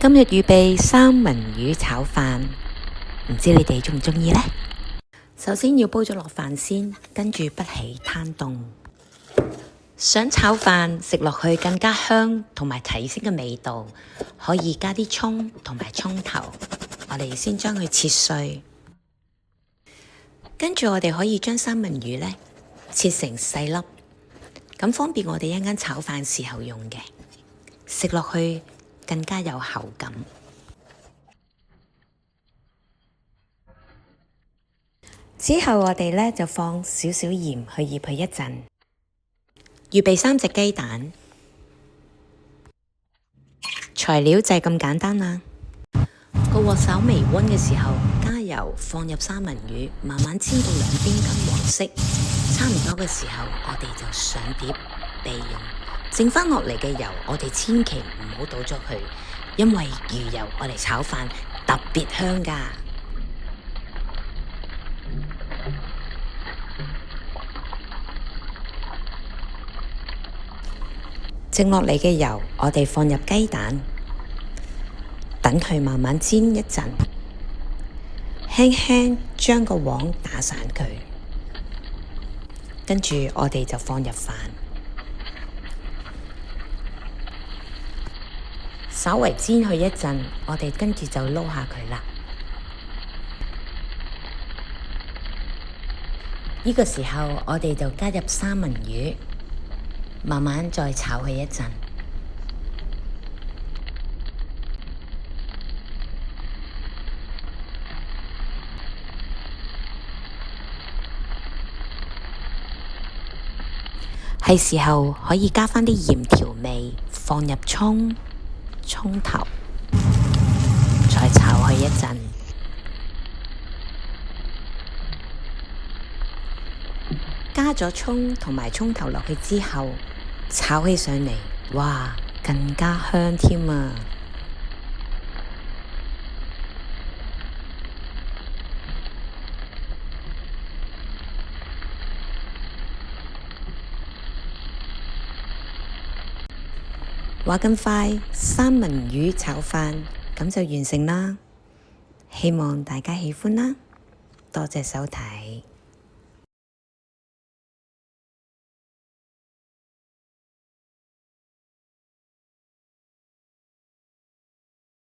今日預備三文魚炒飯，唔知你哋鍾唔鍾意呢？首先要煲咗落飯先，跟住不起攤凍。想炒飯食落去更加香同埋提升嘅味道，可以加啲蔥同埋蔥頭。我哋先將佢切碎，跟住我哋可以將三文魚呢切成細粒，咁方便我哋一陣間炒飯時候用嘅，食落去更加有口感。之後我哋呢就放少少鹽去醃佢一陣。預備3隻雞蛋，材料就係咁簡單啦。個鑊稍微溫嘅時候，加油，放入三文魚，慢慢煎到兩邊金黃色，差唔多嘅時候，我哋就上碟備用。剩翻落嚟嘅油，我哋千祈唔好倒咗佢，因為魚油我哋炒飯特別香㗎。剩落嚟嘅油，我哋放入雞蛋，等佢慢慢煎一陣，輕輕將個鑊打散佢，跟住我哋就放入飯，稍微煎佢一陣，我哋跟住就撈下佢啦。呢個時候，我哋就加入三文魚。慢慢再炒佢一陣，係時候可以加返啲鹽調味，放入蔥頭，再炒佢一陣。加咗蔥同埋蔥頭落去之後，炒起上嚟，哇，更加香添啊！話咁快，三文魚炒飯咁就完成啦。希望大家喜歡啦，多謝收睇。